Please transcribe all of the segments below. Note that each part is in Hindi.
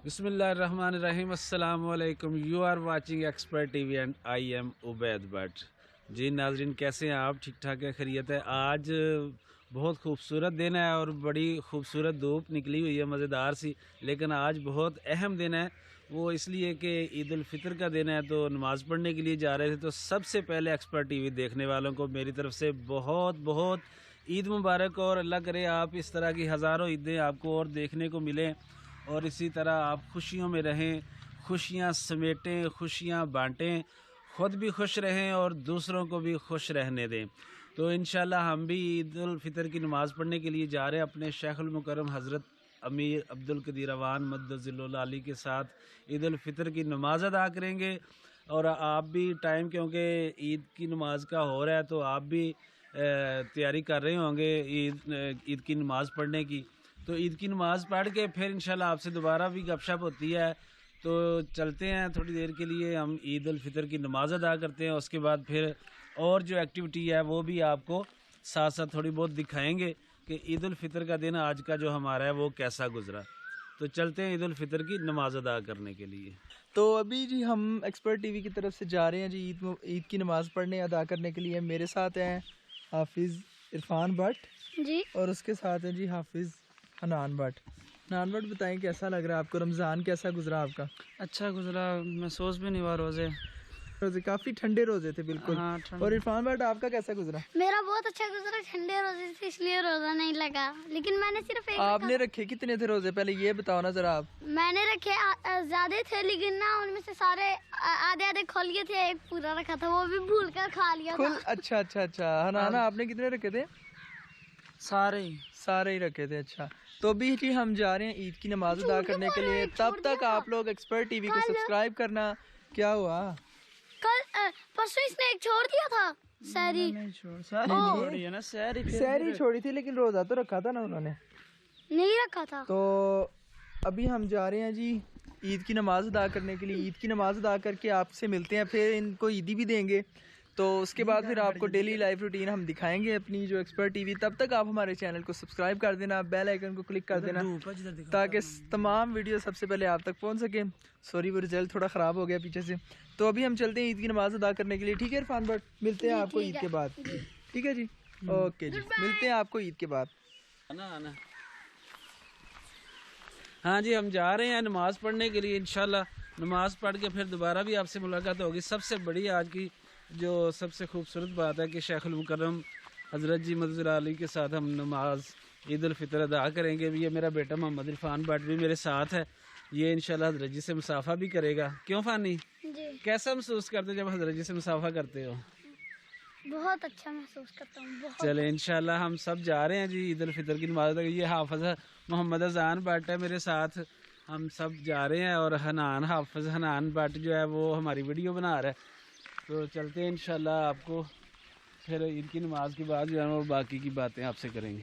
बिस्मिल्लाहिर्रहमानिर्रहीम। अस्सलाम वालेकुम। You are watching expert TV and I am Ubaid Bhat. जी नाजरीन, कैसे हैं आप? ठीक ठाक है, खैरियत है। आज बहुत खूबसूरत दिन है और बड़ी खूबसूरत धूप निकली हुई है, मज़ेदार सी। लेकिन आज बहुत अहम दिन है, वो इसलिए कि ईद उल फितर का दिन है, तो नमाज़ पढ़ने के लिए जा रहे थे। तो सबसे पहले एक्सपर्ट टीवी देखने वालों को मेरी तरफ से बहुत बहुत ईद मुबारक, और अल्लाह करे आप इस तरह की हज़ारों ईदें आपको और देखने को मिलें, और इसी तरह आप खुशियों में रहें, खुशियाँ समेटें, खुशियाँ बांटें, ख़ुद भी खुश रहें और दूसरों को भी खुश रहने दें। तो इंशाल्लाह हम भी ईद उल फितर की नमाज़ पढ़ने के लिए जा रहे हैं अपने शेखुल मुकर्रम हज़रत अमीर अब्दुल कदीर अवान मद्दज़िल्लुल आली के साथ ईद उल फितर की नमाज़ अदा करेंगे। और आप भी टाइम, क्योंकि ईद की नमाज़ का हो रहा है, तो आप भी तैयारी कर रहे होंगे ईद की नमाज़ पढ़ने की। तो ईद की नमाज़ पढ़ के फिर इंशाल्लाह आपसे दोबारा भी गपशप होती है। तो चलते हैं, थोड़ी देर के लिए हम ईद उल फितर की नमाज़ अदा करते हैं। उसके बाद फिर और जो एक्टिविटी है वो भी आपको साथ साथ थोड़ी बहुत दिखाएंगे कि ईद उल फितर का दिन आज का जो हमारा है वो कैसा गुजरा। तो चलते हैं ईद उल फितर की नमाज़ अदा करने के लिए। तो अभी जी हम एक्सपर्ट टीवी की तरफ से जा रहे हैं जी ईद की नमाज़ पढ़ने अदा करने के लिए। मेरे साथ हैं हाफिज़ इरफान भट्ट जी, और उसके साथ हैं जी हाफिज़ हनान भट्ट। हनान भट्ट, बताएं कैसा लग रहा है आपको? रमज़ान कैसा गुजरा आपका? अच्छा गुजरा, महसूस भी नहीं हुआ रोज़े। रोज़े काफ़ी ठंडे रोज़े थे बिल्कुल। हाँ, ठंड। और इरफान भट्ट, आपका कैसा गुजरा? मेरा बहुत अच्छा गुजरा। ठंडे रोजे से इसलिए रोजा नहीं लगा, लेकिन मैंने सिर्फ एक आपने रखे कितने थे रोज़े, पहले ये बताओ ना ज़रा आप। मैंने रखे ज्यादा थे, लेकिन ना उनमें से सारे आधे आधे खोल लिए थे, एक पूरा रखा था, वो भी भूल कर खा लिया खुल, था। अच्छा अच्छा अच्छा। हनाना, आपने कितने रखे थे? सारे ही। सारे ही रखे थे। अच्छा, तो अभी जी हम जा रहे हैं ईद की नमाज अदा करने के लिए। तब तक आप लोग एक्सपर्ट टीवी को सब्सक्राइब करना। क्या हुआ? कल परसों इसने एक छोड़ दिया था सैरी। नहीं छोड़, सारी छोड़ी है ना, सारी फिर सहरी छोड़ी थी, लेकिन रोज़ा तो रखा था ना उन्होंने। नहीं रखा था। तो अभी हम जा रहे हैं जी ईद की नमाज अदा करने के लिए। ईद की नमाज अदा करके आपसे मिलते हैं, फिर इनको ईदी भी देंगे। तो उसके बाद फिर आपको डेली लाइफ रूटीन हम दिखाएंगे अपनी जो एक्सपर्ट टीवी। तब तक आप हमारे चैनल को सब्सक्राइब कर देना, बेल आइकन को क्लिक कर देना, ताकि तमाम वीडियो सबसे पहले आप तक पहुंच सके। सॉरी, वो रिजल्ट थोड़ा ख़राब हो गया पीछे से। तो अभी हम चलते हैं ईद की नमाज अदा करने के लिए। ठीक है इरफान भट्ट, मिलते हैं आपको ईद के बाद। ठीक है जी, ओके जी, मिलते हैं आपको ईद के बाद। आना। हाँ जी, हम जा रहे हैं नमाज़ पढ़ने के लिए। इंशाल्लाह नमाज़ पढ़ के फिर दोबारा भी आपसे मुलाकात होगी। सबसे बड़ी आज की जो सबसे खूबसूरत बात है कि शेखुल मुकर्रम हज़रत जी मद्दज़िल्लुल आली के साथ हम नमाज ईद उल फितर अदा करेंगे। ये मेरा बेटा मोहम्मद इरफान भट्ट भी मेरे साथ है। ये इंशाल्लाह हज़रत जी से मुसाफ़ा भी करेगा। क्यों फ़ानी, जी, कैसा महसूस करते हो जब हज़रत जी से मुसाफ़ा करते हो? बहुत अच्छा महसूस करता हूँ, बहुत। चले इंशाल्लाह हम सब जा रहे हैं जी ईद उल फितर की नमाज। ये हाफिज़ मोहम्मद अजान भट्ट है मेरे साथ, हम सब जा रहे हैं। और हाफिज़ हनान भट्ट जो है वो हमारी वीडियो बना रहा है। तो चलते हैं इंशाल्लाह, आपको फिर ईद की नमाज के बाद जो है वो बाकी की बातें आपसे करेंगे।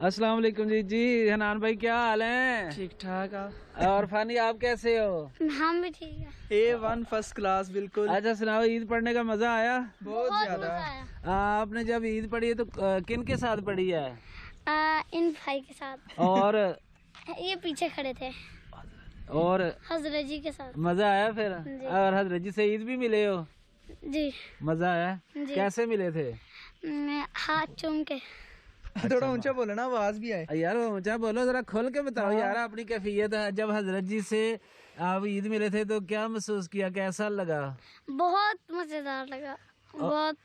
अस्सलाम वालेकुम जी हनान भाई, क्या हाल है? ठीक ठाक। और फानी, आप कैसे हो? हम भी ठीक है। A1 फर्स्ट क्लास बिल्कुल। अच्छा सुनाओ, ईद पढ़ने का मजा आया? बहुत बहुत ज्यादा। मजा आया। आपने जब ईद पढ़ी है तो किन के साथ पढ़ी है? इन भाई के साथ। और ये पीछे खड़े थे, और हजरत जी के साथ। मजा आया फिर? जी। और हजरत जी से ईद भी मिले हो? जी, मजा आया? जी। कैसे मिले थे? हाथ चूम के। थोड़ा ऊंचा बोलो ना, आवाज भी आए। यार ऊंचा बोलो, जरा खोल के बताओ यार अपनी कैफियत। जब हजरत जी से आप ईद मिले थे तो क्या महसूस किया, कैसा लगा? बहुत मजेदार लगा, बहुत।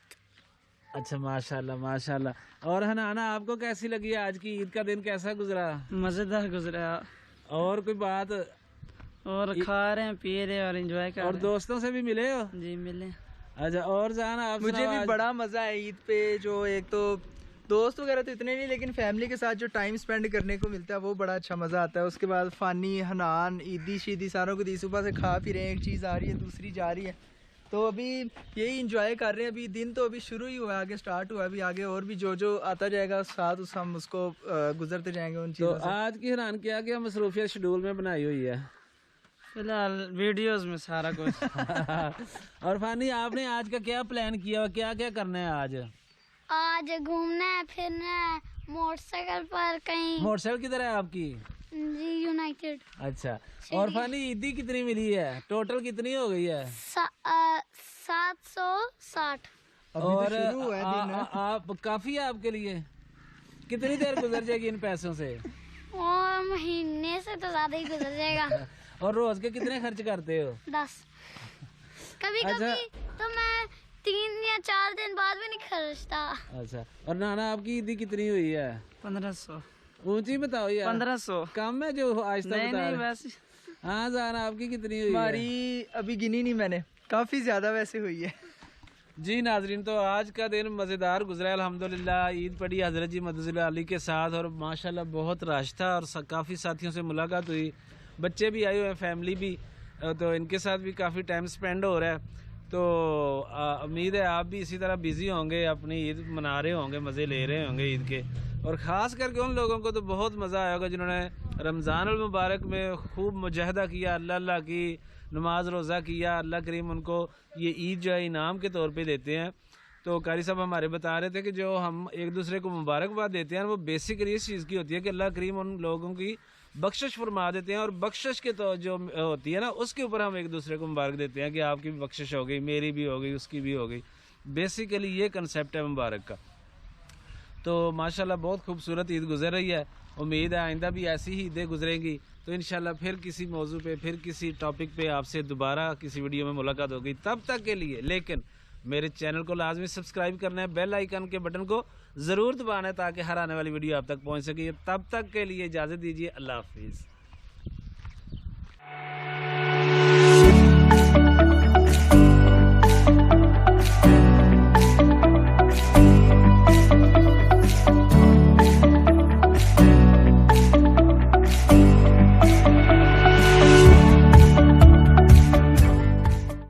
अच्छा माशाल्लाह माशाल्लाह। और हनाना आपको कैसी लगी आज की ईद का दिन, कैसा गुजरा? मज़ेदार गुजरा। और कोई बात? और खा रहे हैं, पी रहे हैं और एंजॉय कर और रहे दोस्तों से भी मिले हो? हैं। जी मिले। अच्छा और जान आप मुझे सुनाओ भी आज? बड़ा मज़ा है ईद पे। जो एक तो दोस्त वगैरह तो इतने नहीं, लेकिन फैमिली के साथ जो टाइम स्पेंड करने को मिलता है वो बड़ा अच्छा मज़ा आता है। उसके बाद फ़ानी, हनान, ईदी शीदी सारों को दी, सुबह से खा पी रहे हैं, एक चीज़ आ रही है दूसरी जा रही है, तो अभी यही इंजॉय कर रहे हैं। अभी दिन तो अभी शुरू ही हुआ है, आगे स्टार्ट हुआ है, अभी आगे और भी जो जो आता जाएगा साथ उस हम उसको गुजरते जाएंगे उन तो चीज़ों से। आज की हनान क्या क्या मसरूफियत शेड्यूल में बनाई हुई है? फिलहाल वीडियोस में सारा कुछ। और फानी आपने आज का क्या प्लान किया, क्या क्या करना है आज? आज घूमना है, फिरना है, मोटरसाइकिल पर कहीं। मोटरसाइकिल किधर है आपकी? जी यूनाइटेड। अच्छा। और फानी ईदी कितनी मिली है, टोटल कितनी हो गई है? 760। और शुरू हुआ है दिन। आप काफी है आपके लिए? कितनी देर गुजर जाएगी इन पैसों से? और महीने से तो ज्यादा ही गुजर जाएगा। और रोज के कितने खर्च करते हो? 10। कभी अच्छा। कभी तो मैं 3 या 4 दिन बाद भी नहीं खर्चता। अच्छा। और नाना आपकी ईदी कितनी हुई है? 1500। ऊंची बताओ यार। 1500 कम है जो आहिस्ता नहीं बता नहीं रहे। वैसे। हाँ जाना आपकी कितनी हुई है? हमारी अभी गिनी नहीं मैंने, काफ़ी ज़्यादा वैसे हुई है। जी नाजरीन, तो आज का दिन मज़ेदार गुजरा अल्हम्दुलिल्लाह। ईद पड़ी हज़रत जी मदज़िल्ला अली के साथ और माशाल्लाह बहुत रश था और काफ़ी साथियों से मुलाकात हुई, बच्चे भी आए हुए हैं, फैमिली भी, तो इनके साथ भी काफ़ी टाइम स्पेंड हो रहा है। तो उम्मीद है आप भी इसी तरह बिज़ी होंगे, अपनी ईद मना रहे होंगे, मज़े ले रहे होंगे ईद के। और ख़ास करके उन लोगों को तो बहुत मज़ा आया होगा जिन्होंने रमज़ान अल मुबारक में खूब मुजाहदा किया, अल्लाह की नमाज रोज़ा किया। अल्लाह करीम उनको ये ईद जो है इनाम के तौर पे देते हैं। तो कारी साहब हमारे बता रहे थे कि जो हम एक दूसरे को मुबारकबाद देते हैं वो बेसिकली इस चीज़ की होती है कि अल्लाह करीम उन लोगों की बख्शिश फरमा देते हैं, और बख्शिश के तो जो होती है ना उसके ऊपर हम एक दूसरे को मुबारक देते हैं कि आपकी भी बख्शिश हो गई, मेरी भी हो गई, उसकी भी हो गई। बेसिकली ये कंसेप्ट है मुबारक का। तो माशाल्लाह बहुत खूबसूरत ईद गुजर रही है। उम्मीद है आइंदा भी ऐसी ही ईदें गुजरेंगी। तो इंशाल्लाह फिर किसी मौजू पे, फिर किसी टॉपिक पे आपसे दोबारा किसी वीडियो में मुलाकात होगी। तब तक के लिए लेकिन मेरे चैनल को लाजमी सब्सक्राइब करना है, बेल आइकन के बटन को ज़रूर दबाना है ताकि हर आने वाली वीडियो आप तक पहुंच सके। तब तक के लिए इजाज़त दीजिए, अल्लाह हाफिज़।